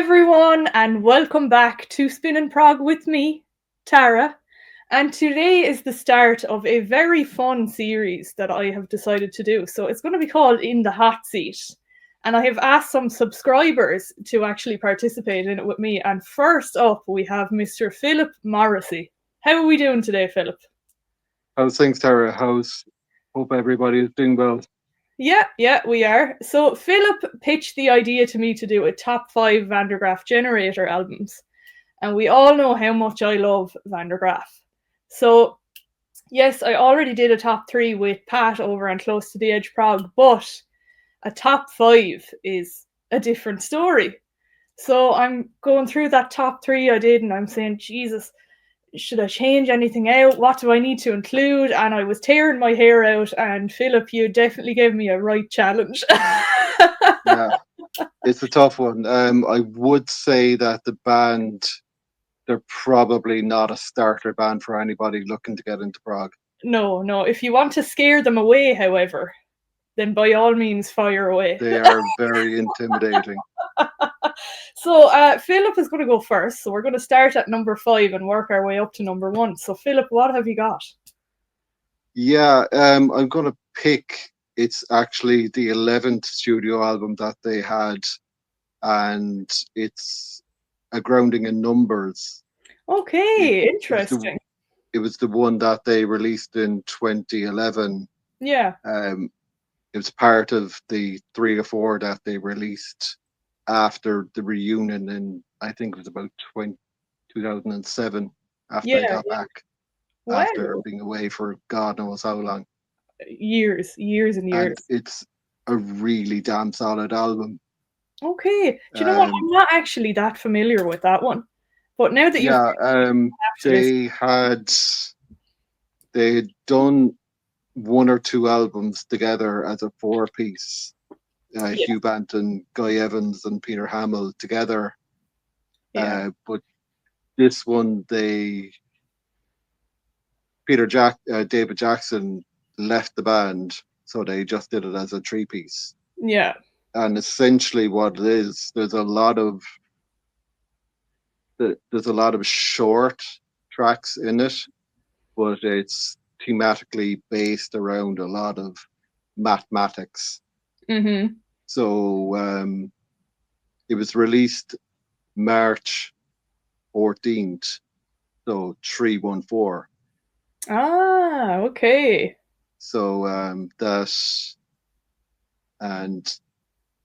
everyone, and welcome back to Spinnin' Prog with me, Tara. And today is the start of a very fun series that I have decided to do. So it's going to be called In the Hot Seat. And I have asked some subscribers to actually participate in it with me. And first up, we have Mr. Philip Morrissey. How are we doing today, Philip? How's things, Tara? Hope everybody is doing well. Yeah, we are. So Philip pitched the idea to me to do a top 5 Van der Graaf Generator albums. And we all know how much I love Van der Graaf. So, yes, I already did a top 3 with Pat over on Close to the Edge Prog, but a top 5 is a different story. So I'm going through that top 3 I did and I'm saying, Jesus, should I change anything out? What do I need to include? And I was tearing my hair out, and Philip, you definitely gave me a right challenge. Yeah, it's a tough one. I would say that the band, they're probably not a starter band for anybody looking to get into prog. No. If you want to scare them away, however, then by all means fire away. They are very intimidating. So Philip is going to go first. So we're going to start at number 5 and work our way up to number 1. So Philip, what have you got? Yeah, I'm going to pick, it's actually the 11th studio album that they had, and it's a grounding in numbers. Okay, It was the, interesting. it was the one that they released in 2011. Yeah. It was part of the 3 or 4 that they released after the reunion in, I think it was about 2007, after they Yeah. got back after Wow. being away for God knows how long. Years and And years. it's a really damn solid album. Okay. Do you know what? Um, I'm not actually that familiar with that one. But now that you've yeah, have to listen. they had done 1 or 2 albums together as a 4 piece. Yeah. Hugh Banton, Guy Evans, and Peter Hamill together. Yeah. But this one, David Jackson left the band, so they just did it as a 3 piece. Yeah. And essentially, what it is, there's a lot of short tracks in it, but it's thematically based around a lot of mathematics. Mhm. So it was released March 14th, so 314. Ah, okay. So that, and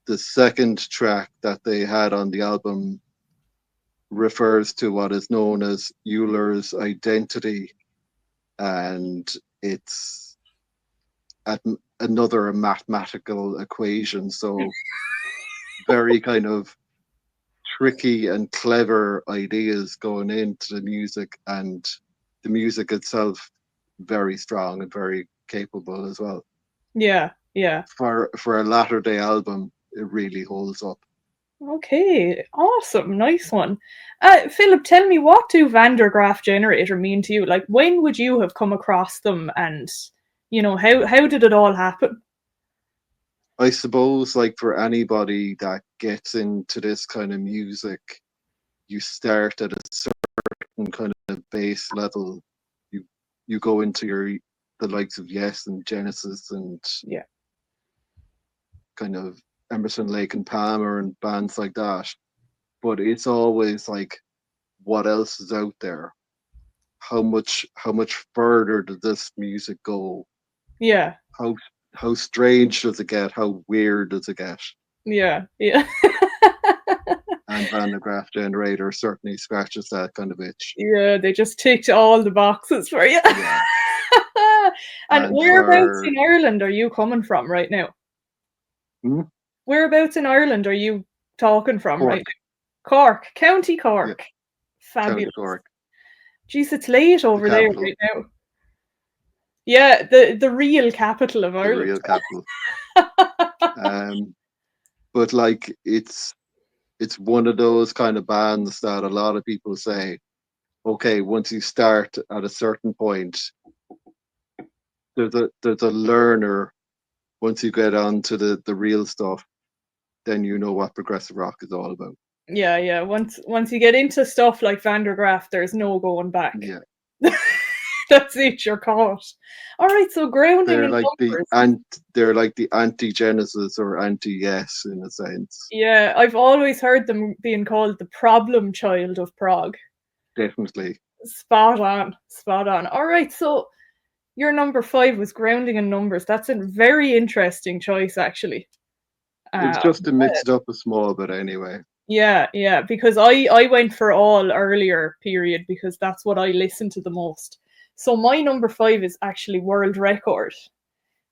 the second track that they had on the album refers to what is known as Euler's identity, and it's at another mathematical equation. So very kind of tricky and clever ideas going into the music, and the music itself very strong and very capable as well. Yeah. For a latter day album, it really holds up. Okay. Awesome. Nice one. Philip, tell me, what do Van der Graaf generator mean to you? Like, when would you have come across them, and how did it all happen? I suppose, like for anybody that gets into this kind of music, you start at a certain kind of base level. You you go into the likes of Yes and Genesis and Yeah. kind of Emerson, Lake and Palmer and bands like that. But it's always like, what else is out there? How much further does this music go? Yeah. How how strange does it get? How weird does it get? Yeah. And Van der Graaf Generator certainly scratches that kind of itch. Yeah, they just ticked all the boxes for you. Yeah. And And whereabouts for in Ireland are you coming from right now? hmm, Whereabouts in Ireland are you talking from right Cork, now? Cork, County yeah, Cork. County Fabulous. Cork, Jeez, it's late the over there capital, right now. Yeah, the real capital of the Ireland. real capital. Um, but like it's one of those kind of bands that a lot of people say, okay, once you start at a certain point, there's a learner. Once you get on to the real stuff, then you know what progressive rock is all about. Yeah. Once you get into stuff like Van der Graaf, there's no going back. Yeah. That's it, you're caught. All right, so grounding They're in like numbers. they're like the anti-Genesis or anti-Yes in a sense. Yeah, I've always heard them being called the problem child of Prog. Definitely. Spot on, spot on. All right, so your number 5 was grounding in numbers. That's a very interesting choice, actually. It was Uh, just to mix it up a small bit anyway. yeah, because I went for all earlier period because that's what I listened to the most. So my number 5 is actually World Record,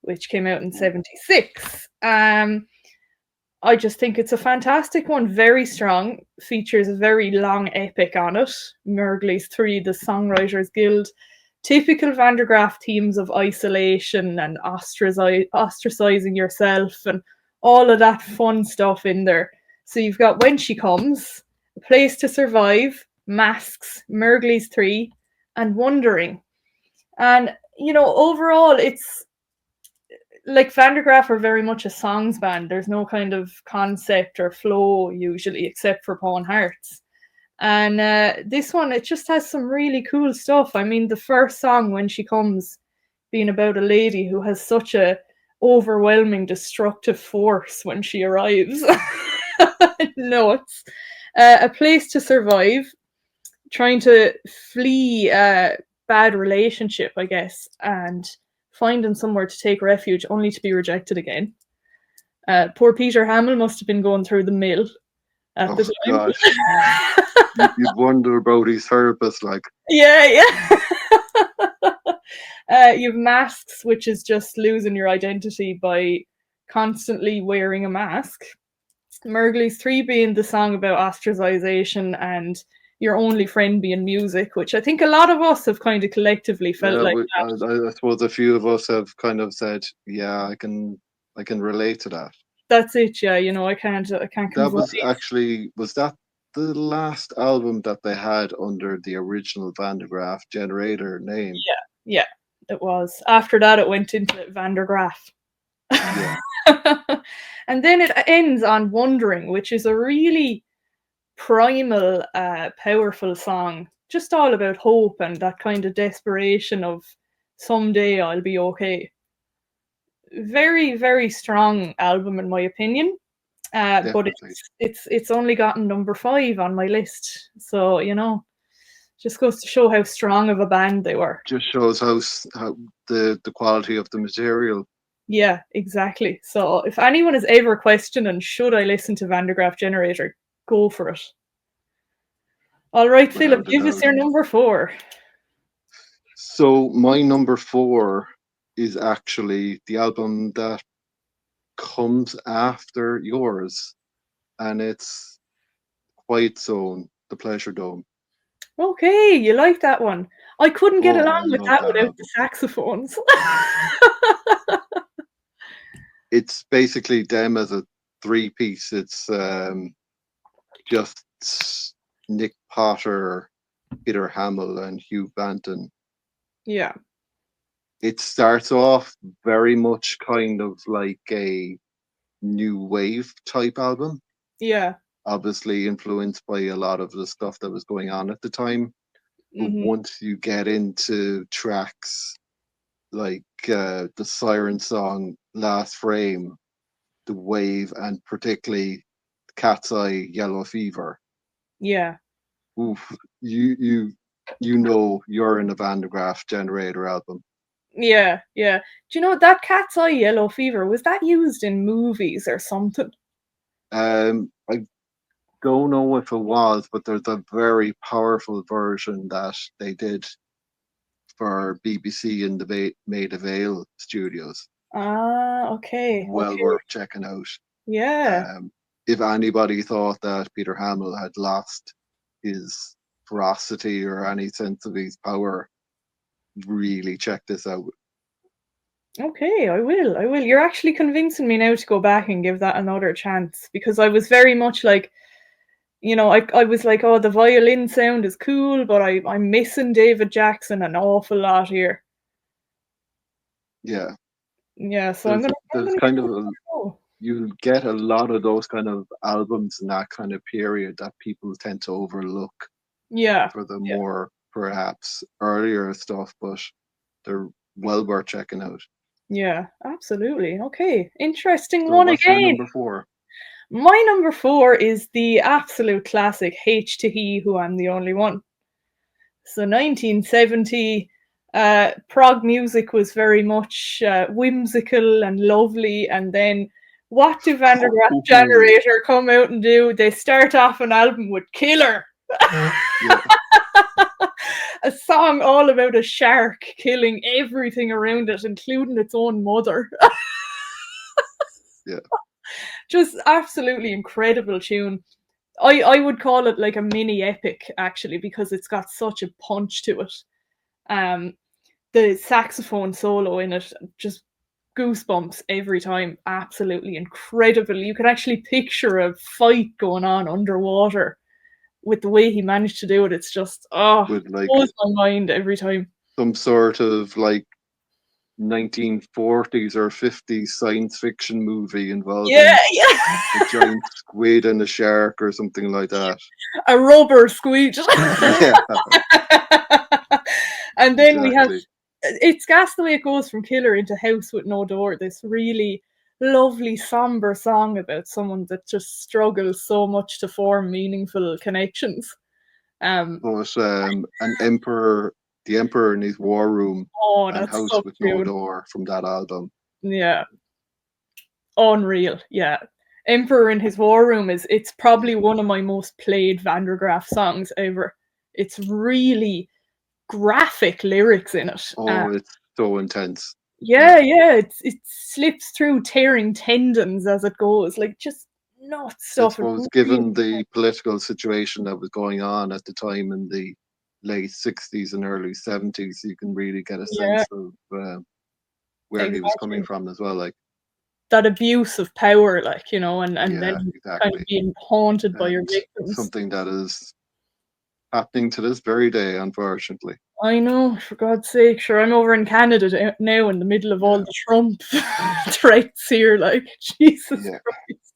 which came out in '76. I just think it's a fantastic one, very strong. Features a very long epic on it. Mergley's 3, the Songwriters Guild. Typical Van der Graaf themes of isolation and ostracizing yourself and all of that fun stuff in there. So you've got When She Comes, A Place to Survive, Masks, Mergley's 3, and Wondering. And, overall, it's like Van der Graaf are very much a songs band. There's no kind of concept or flow usually, except for Pawn Hearts. And this one, it just has some really cool stuff. I mean, the first song, When She Comes, being about a lady who has such a overwhelming destructive force when she arrives. Nuts. A Place to Survive, trying to flee a bad relationship, I guess, and finding somewhere to take refuge only to be rejected again. Poor Peter Hamill must have been going through the mill at the Oh time. gosh. You'd wonder about his therapist, like. Yeah. You've Masks, which is just losing your identity by constantly wearing a mask. Mergley's 3 being the song about ostracization and your only friend being music, which I think a lot of us have kind of collectively felt Yeah, like that. I suppose a few of us have kind of said, "Yeah, I can relate to that." That's it, yeah. I can't That convey. was that the last album that they had under the original Van der Graaf Generator name? Yeah, it was. After that, it went into Van der Graaf. Yeah, And then it ends on Wondering, which is a really primal, powerful song, just all about hope and that kind of desperation of someday I'll be okay. Very, very strong album in my opinion. But definitely. it's only gotten number 5 on my list, so just goes to show how strong of a band they were. Just shows how the quality of the material. Yeah, exactly. So if anyone is ever questioning should I listen to Van der Graaf Generator, go for it. All right, Philip, Without a give us doubt. your number 4. So my number 4 is actually the album that comes after yours, and it's Quiet Zone, The Pleasure Dome. Okay, you like that one. I couldn't get Oh, along I with love that that without the album. saxophones. It's basically them as a three-piece. It's just Nick Potter, Peter Hamill, and Hugh Banton. Yeah. It starts off very much kind of like a new wave type album, Yeah. obviously influenced by a lot of the stuff that was going on at the time. But Hmm. once you get into tracks like the Siren song, Last Frame, The Wave, and particularly Cat's Eye, Yellow Fever, Yeah. oof, you know you're in a Van der Graaf Generator album. Yeah. Do you know that Cat's Eye Yellow Fever, was that used in movies or something? I don't know if it was, but there's a very powerful version that they did for BBC in the Maida Vale studios. Ah, okay. Well worth checking out. Yeah. If anybody thought that Peter Hamill had lost his ferocity or any sense of his power, really check this out. Okay, I will. You're actually convincing me now to go back and give that another chance because I was very much like, I was like, oh, the violin sound is cool, but I'm missing David Jackson an awful lot here. Yeah, Yeah, so I'm gonna there's give kind it of a go. you get a lot of those kind of albums in that kind of period that people tend to overlook Yeah. for the more perhaps earlier stuff, but they're well worth checking out. Yeah, absolutely. Okay, interesting So one what's your again. number 4? My number 4 is the absolute classic H to He, Who I'm the Only One. So 1970, prog music was very much whimsical and lovely, and then what do Vandergraaf Generator come out and do? They start off an album with Killer. Yeah. A song all about a shark killing everything around it, including its own mother. Yeah. Just absolutely incredible tune. I would call it like a mini epic, actually, because it's got such a punch to it. The saxophone solo in it, just goosebumps every time. Absolutely incredible. You can actually picture a fight going on underwater with the way he managed to do it. It's just, With like blows my mind every time. some sort of like 1940s or 50s science fiction movie involving Yeah. a giant squid and a shark or something like that. A rubber squeeze. Yeah, And then we have, exactly. it's gas the way it goes from Killer into House with No Door, this really lovely somber song about someone that just struggles so much to form meaningful connections. But an emperor, the Emperor in his War Room and That's House so with No cute. Door from that album. Yeah, unreal. Yeah, Emperor in his War Room it's probably one of my most played Vandergraaf songs ever. It's really graphic lyrics in it. Oh, it's so intense. Yeah, it slips through tearing tendons as it goes, like just nuts I stuff. It's suppose, really, given the political situation that was going on at the time in the late 60s and early 70s, you can really get a yeah, sense of where he was coming exactly. from as well. Like, That abuse of power, like, and yeah, then kind of exactly. being haunted by your And victims. something that is happening to this very day, unfortunately. I know, for God's sake, sure. I'm over in Canada now in the middle of all Yeah, the Trump threats here, like, Jesus yeah. Christ.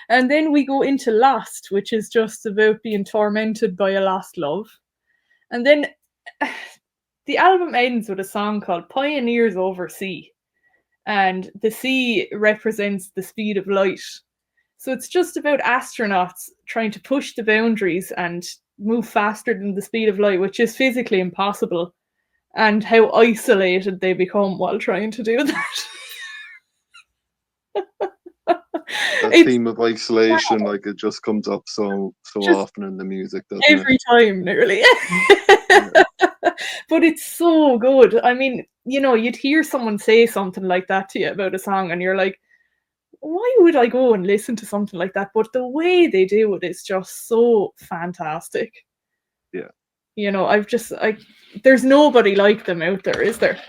And then we go into Lost, which is just about being tormented by a lost love. And then the album ends with a song called Pioneers Over Sea. And the sea represents the speed of light. So it's just about astronauts trying to push the boundaries and move faster than the speed of light, which is physically impossible, and how isolated they become while trying to do that. That It's theme of isolation, like it just comes up so just often in the music, doesn't it? every time, nearly. Yeah, But it's so good. I mean, you'd hear someone say something like that to you about a song, and you're like, why would I go and listen to something like that? But the way they do it is just so fantastic. yeah. There's nobody like them out there, is there?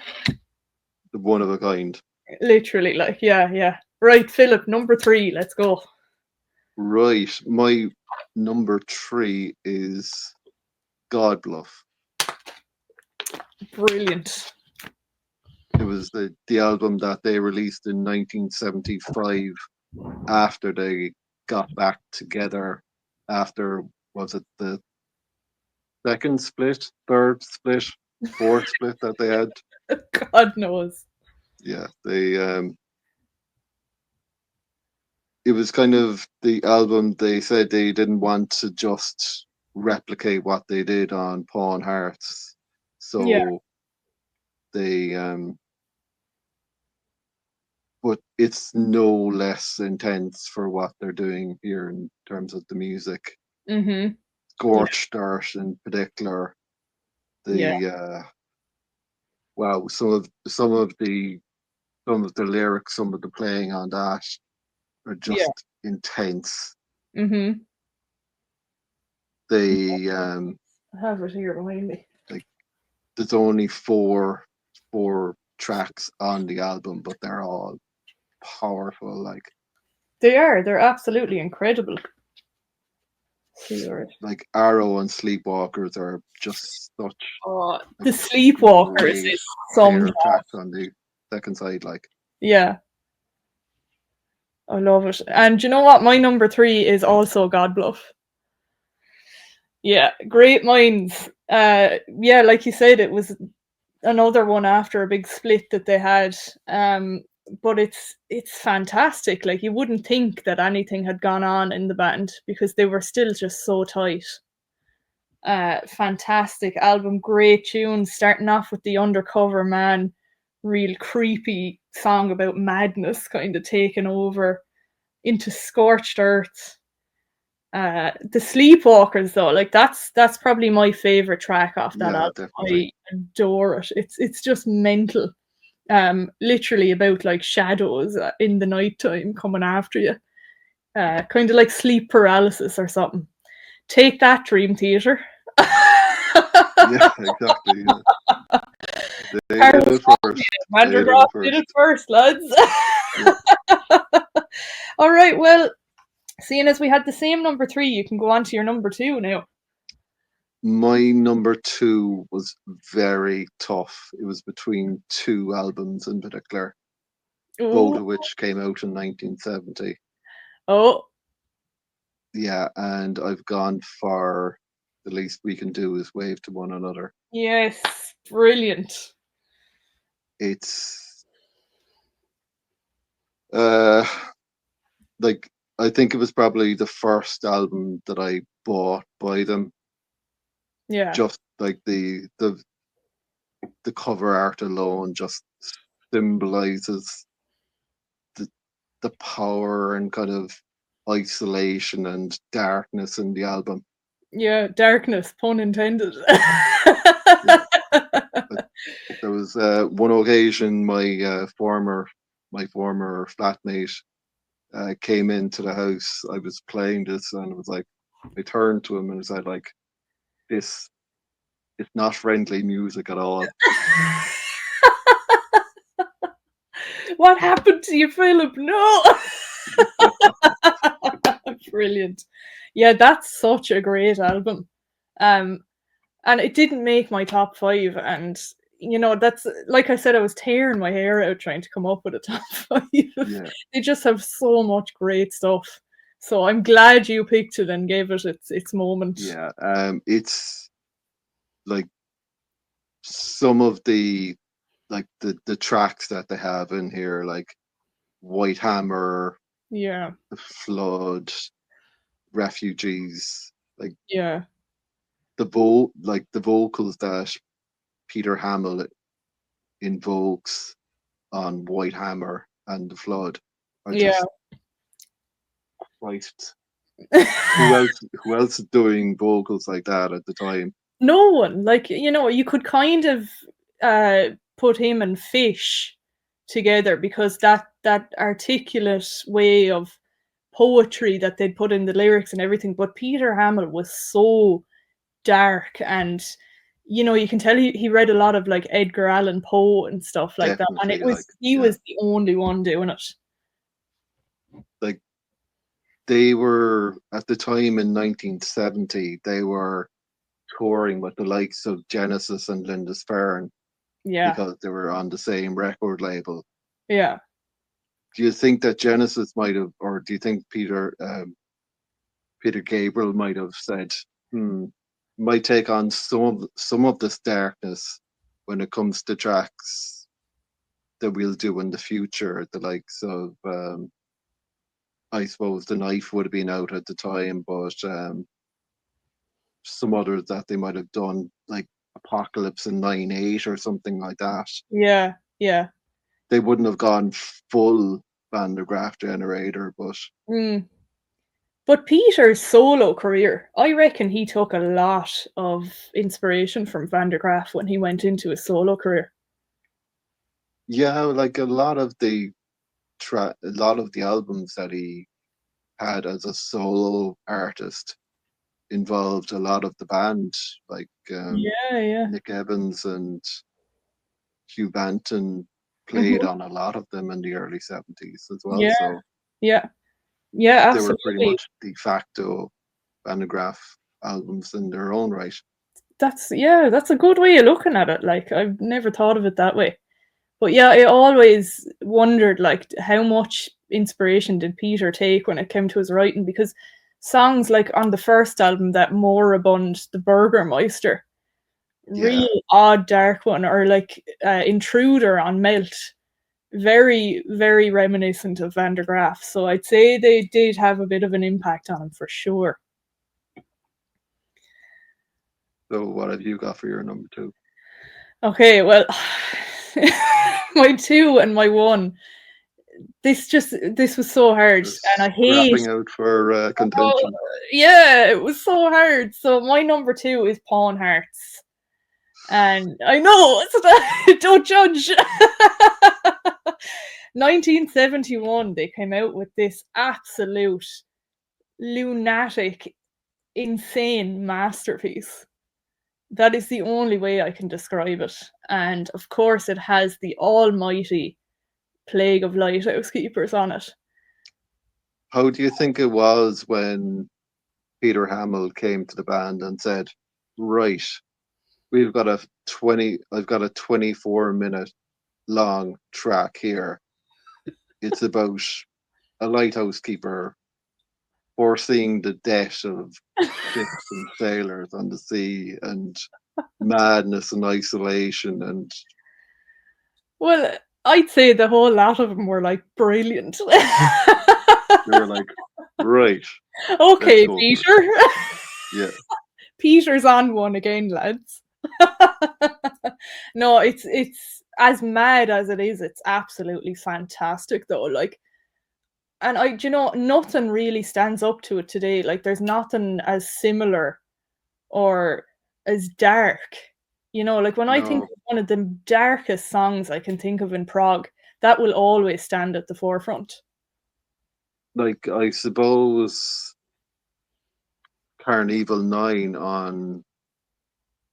The one of a kind. Literally, like, yeah. Right, Philip, number 3, let's go. Right. My number 3 is God Bluff. Brilliant. It was the album that they released in 1975 after they got back together after, was it the second split, third split, fourth split that they had? God knows. Yeah, it was kind of the album they said they didn't want to just replicate what they did on Pawn Hearts. Yeah. So they but it's no less intense for what they're doing here in terms of the music. Mm-hmm. Yeah. Scorched Earth in particular, Yeah. the wow, some of the lyrics, some of the playing on that are Yeah. just intense. Mm-hmm. They I have it here behind me. like there's only four tracks on the album, but they're all powerful. They're absolutely incredible. Like Arrow and Sleepwalkers are just such Oh, like the Sleepwalkers great is some. pair of tracks on the second side. Like Yeah. I love it. And you know what? My number 3 is also God Bluff. Yeah, great minds. Yeah, like you said, it was another one after a big split that they had. But it's fantastic. Like, you wouldn't think that anything had gone on in the band because they were still just so tight. Fantastic album, great tunes, starting off with The Undercover Man, real creepy song about madness kind of taking over, into Scorched Earth. The Sleepwalkers though, like that's probably my favorite track off that Yeah, album. definitely. I adore it. It's just mental. Literally about like shadows in the nighttime coming after you. Kind of like sleep paralysis or something. Take that, Dream Theater. Yeah, exactly. Yeah. They did Carlos it first. They did Vandergraaf it did it first. first, lads. Yeah. All right, well, seeing as we had the same number 3, you can go on to your number 2 now. My number 2 was very tough. It was between two albums in particular, both Ooh. of which came out in 1970. Oh, Yeah, and I've gone for The Least We Can Do Is Wave to One Another. yes, brilliant. It's uh like I think it was probably the first album that I bought by them. Yeah, Just like the cover art alone just symbolizes the the power and kind of isolation and darkness in the album. yeah, darkness, pun intended. Yeah, but there was one occasion my former flatmate came into the house. I was playing this, and it was like I turned to him and said, like, this is not friendly music at all. What happened to you, Philip? No. Brilliant. Yeah, that's such a great album. Um, and it didn't make my top 5. And that's like I said, I was tearing my hair out trying to come up with a top 5. Yeah, They just have so much great stuff. So I'm glad you picked it and gave it its moment. yeah. It's like some of the tracks that they have in here, like White Hammer, Yeah, The Flood, Refugees, like yeah, the vocals that Peter Hamill invokes on White Hammer and The Flood are yeah. just Christ. Who else is doing vocals like that at the time? No one. Like, you could kind of put him and Fish together because that articulate way of poetry that they'd put in the lyrics and everything. But Peter Hamill was so dark, and you can tell he read a lot of like Edgar Allan Poe and stuff like that. And Definitely, he yeah, was the only one doing it. like they were at the time in 1970. They were touring with the likes of Genesis and Lindisfarne Yeah, because they were on the same record label. yeah. Do you think that Genesis might have, or do you think Peter Gabriel might have said, might take on some of this darkness when it comes to tracks that we'll do in the future, the likes of I suppose The Knife would have been out at the time, but some others that they might have done, like Apocalypse in 9/8 or something like that. Yeah, yeah. They wouldn't have gone full Van der Graaf generator, but Mm. But Peter's solo career, I reckon he took a lot of inspiration from Van der Graaf when he went into his solo career. yeah, like a lot of the albums that he had as a solo artist involved a lot of the band, like Yeah, yeah. Nick Evans and Hugh Banton played Hmm. on a lot of them in the early 70s as well. Yeah, So yeah, yeah, they were pretty absolutely. much de facto Van der Graaf albums in their own right. That's a good way of looking at it. Like, I've never thought of it that way. But yeah, I always wondered like how much inspiration did Peter take when it came to his writing? Because songs like on the first album, that Moribund, the Burgermeister, real odd dark one, or like Intruder on Melt, very, very reminiscent of Van der Graaf. So I'd say they did have a bit of an impact on him for sure. So what have you got for your number 2? Okay, well, my 2 and my 1. This was so hard, Just and I hate. scrapping out for contention. Yeah, it was so hard. So my number 2 is Pawn Hearts, and I know don't judge. 1971, they came out with this absolute lunatic, insane masterpiece. That is the only way I can describe it. And of course, it has the almighty Plague of Lighthouse Keepers on it. How do you think it was when Peter Hamill came to the band and said, right, I've got a 24-minute long track here. It's about a lighthouse keeper foreseeing the death of ships and sailors on the sea, and madness and isolation, and Well, I'd say the whole lot of them were like brilliant. they were like, right. Okay, Peter. Yeah. Peter's on one again, lads. No, it's as mad as it is, it's absolutely fantastic though. Like, and nothing really stands up to it today. Like, there's nothing as similar or as dark. Like when I think of one of the darkest songs I can think of in Prog, that will always stand at the forefront. Like, I suppose Carnival 9 on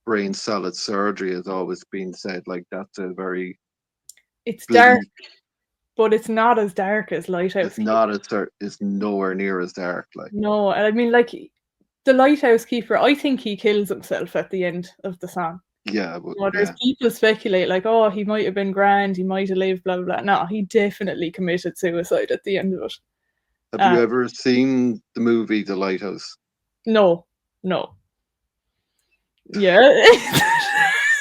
Brain Salad Surgery has always been said, like, that's a very It's dark, but it's not as dark as Lighthouse. It's nowhere near as dark. Like, no, I mean, like, the Lighthouse Keeper, I think he kills himself at the end of the song. Yeah, but there's people speculate like, oh, he might have been grand, he might have lived, blah blah blah. No, he definitely committed suicide at the end of it. Have you ever seen the movie The Lighthouse? No. Yeah.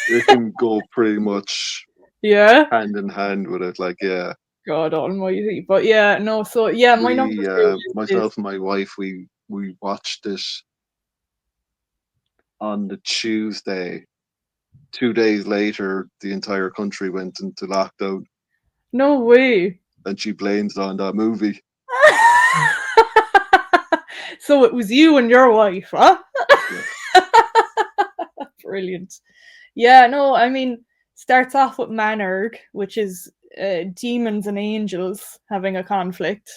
It can go pretty much hand in hand with it. Like, yeah. God almighty. But yeah, no, so yeah, my number 2 myself and my wife, we watched it on the Tuesday. 2 days later, the entire country went into lockdown. No way. And she blames it on that movie. So it was you and your wife, huh? Yeah. Brilliant. Yeah, no, I mean, starts off with Manurg, which is demons and angels having a conflict.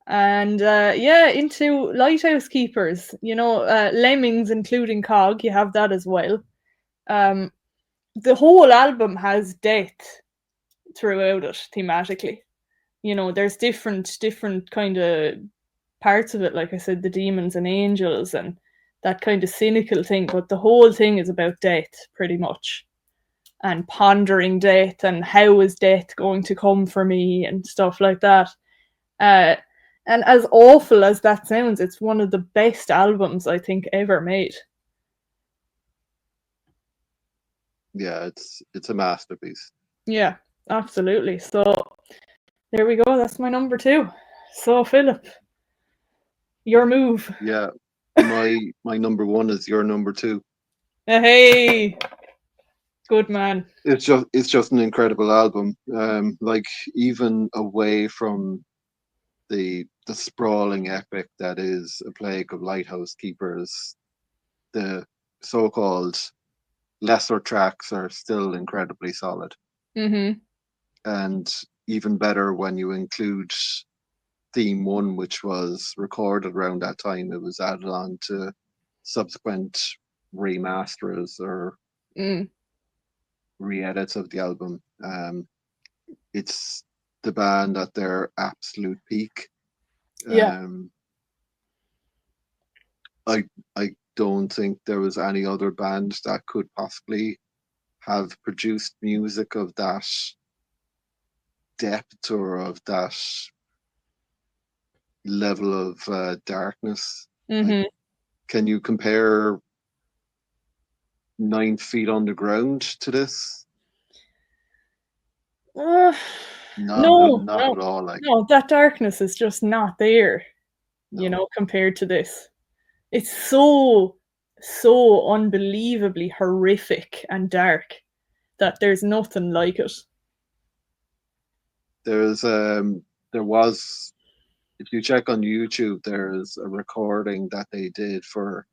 And into Lighthouse Keepers, lemmings, including Cog, you have that as well. The whole album has death throughout it thematically. There's different kind of parts of it, like I said, the demons and angels and that kind of cynical thing, but the whole thing is about death pretty much, and pondering death and how is death going to come for me and stuff like that. And as awful as that sounds, it's one of the best albums I think ever made. Yeah, it's a masterpiece. Yeah, absolutely. So there we go. That's my number 2. So Philip, your move. Yeah, my number 1 is your number 2. Hey, good man. It's just an incredible album. Like, even away from the sprawling epic that is A Plague of Lighthouse Keepers, the so-called lesser tracks are still incredibly solid. Mm-hmm. And even better when you include Theme 1, which was recorded around that time. It was added on to subsequent remasters or re-edits of the album. It's the band at their absolute peak. Yeah. I don't think there was any other band that could possibly have produced music of that depth or of that level of darkness. Like, Mm-hmm. can you compare 9 Feet Underground to this? Uh, No, no, not no, at all. Like, no. That darkness is just not there, no, compared to this. It's so, so unbelievably horrific and dark that there's nothing like it. there's there was, if you check on YouTube, there's a recording that they did for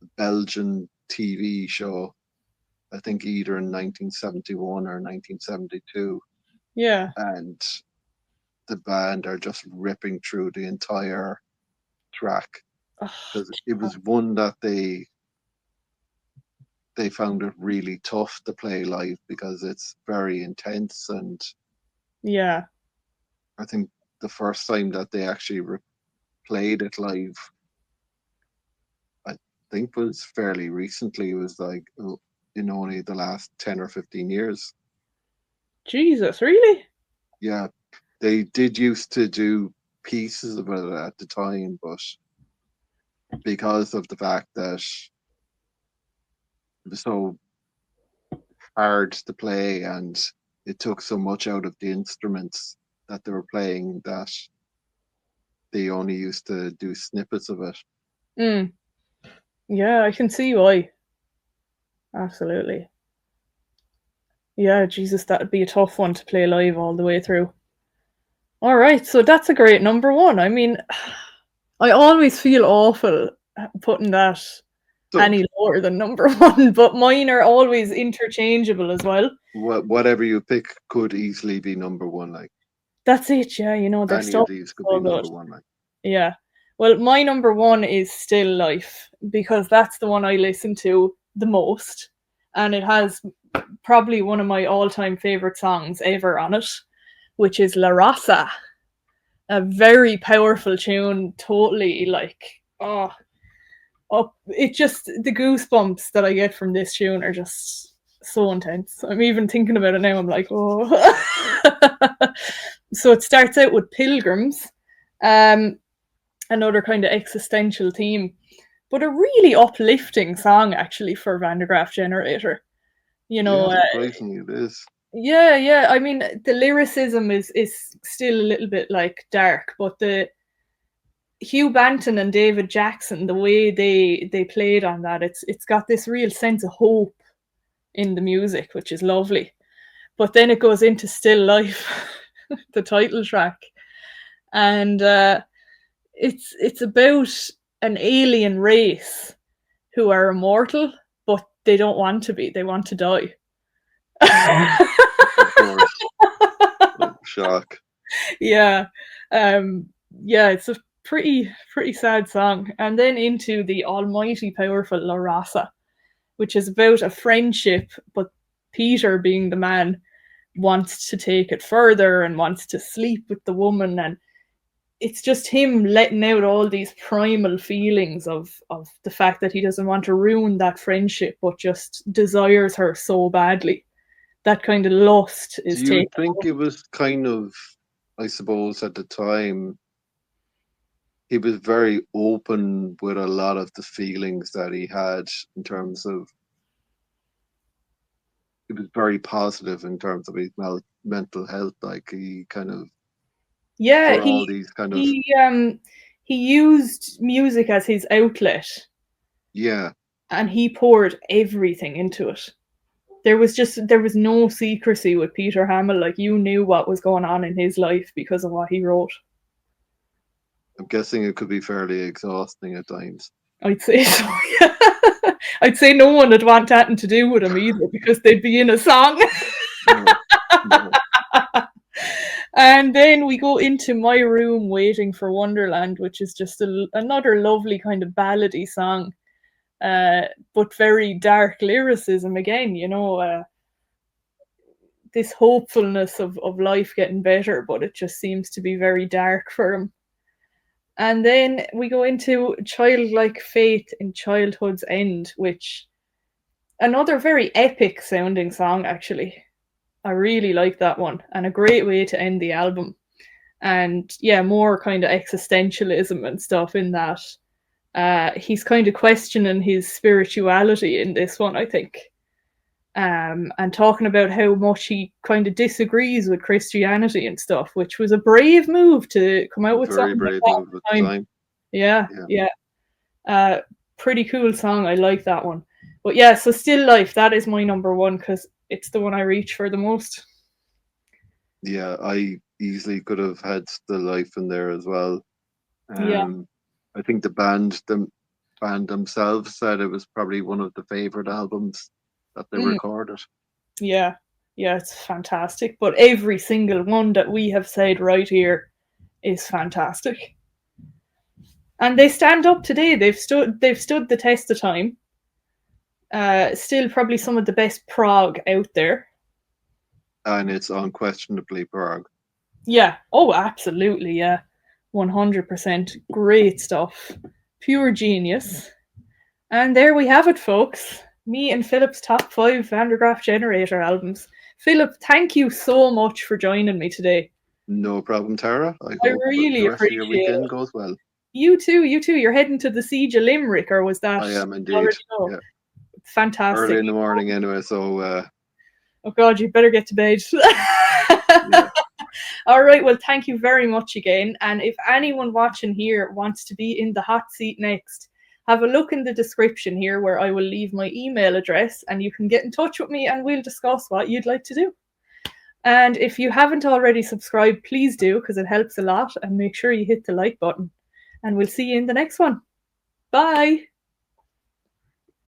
a Belgian TV show. I think either in 1971 or 1972, Yeah. and the band are just ripping through the entire track Ugh, because it was one that they found it really tough to play live because it's very intense. And yeah. I think the first time that they actually played it live, I think was fairly recently. It was like in only the last 10 or 15 years. Jesus, really? Yeah, they did used to do pieces of it at the time, but because of the fact that it was so hard to play and it took so much out of the instruments that they were playing, that they only used to do snippets of it. Mm. Yeah, I can see why. Absolutely. Yeah, Jesus, that would be a tough one to play live all the way through. All right, so that's a great number one. I mean, I always feel awful putting that So any lower than number one, but mine are always interchangeable as well. whatever you pick could easily be number one. Like, That's it, yeah, their any of stuff these is could be so good. number one. Like, Yeah. Well, my number one is Still Life because that's the one I listen to the most. And it has probably one of my all time favorite songs ever on it, which is La Raza. A very powerful tune, totally like, oh, up. It just, the goosebumps that I get from this tune are just so intense. I'm even thinking about it now. I'm like, oh. So it starts out with Pilgrims. Um, Another kind of existential theme, but a really uplifting song actually for Van der Graaf Generator. You yeah, know, surprisingly it is. yeah, yeah. I mean, the lyricism is still a little bit like dark, but the Hugh Banton and David Jackson, the way they played on that, it's got this real sense of hope in the music, which is lovely. But then it goes into Still Life, the title track, and it's about an alien race who are immortal, but they don't want to be. They want to die. Of course. Oh, shock. Yeah, um, yeah. It's a pretty sad song. And then into the almighty powerful La Raza, which is about a friendship, but Peter, being the man, wants to take it further and wants to sleep with the woman, and it's just him letting out all these primal feelings of the fact that he doesn't want to ruin that friendship, but just desires her so badly. That kind of lust Do is you taken think over. it was kind of, I suppose at the time, he was very open with a lot of the feelings that he had in terms of, it was very positive in terms of his mental health. Like, he kind of, Yeah, for all these kind of, he used music as his outlet, yeah, and he poured everything into it. There was no secrecy with Peter Hamill. Like, you knew what was going on in his life because of what he wrote. I'm guessing it could be fairly exhausting at times. I'd say so. Yeah. I'd say no one would want that to do with him either because they'd be in a song. No, no. And then we go into My Room Waiting for Wonderland, which is just another lovely kind of ballady song, but very dark lyricism again, this hopefulness of life getting better, but it just seems to be very dark for him. And then we go into Childlike Faith in Childhood's End, which another very epic sounding song actually. I really like that one and a great way to end the album. and yeah, more kind of existentialism and stuff in that. He's kind of questioning his spirituality in this one, I think, and talking about how much he kind of disagrees with Christianity and stuff, which was a brave move to come out with Very something like brave that move at the time. Yeah, Yeah. yeah. Pretty cool song. I like that one. But yeah, so Still Life, that is my number one because it's the one I reach for the most. Yeah, I easily could have had Still Life in there as well. Yeah. I think the band themselves said it was probably one of the favorite albums that they Mm, recorded. yeah. Yeah, it's fantastic. But every single one that we have said right here is fantastic. And they stand up today. They've stood the test of time. Still probably some of the best prog out there. And it's unquestionably Prog. Yeah. Oh, absolutely. Yeah. 100%. Great stuff. Pure genius. And there we have it, folks. Me and Philip's top 5 Van der Graaf Generator albums. Philip, thank you so much for joining me today. No problem, Tara. I I hope really the rest of your appreciate weekend it. goes well. You too, you too. You're heading to the Siege of Limerick, or was that I am indeed. already know? Yeah. Fantastic. Early in the morning anyway, so Oh God, you better get to bed. yeah. All right, well, thank you very much again. And if anyone watching here wants to be in the hot seat next, have a look in the description here where I will leave my email address and you can get in touch with me and we'll discuss what you'd like to do. And if you haven't already subscribed, please do because it helps a lot, and make sure you hit the like button. And we'll see you in the next one. Bye.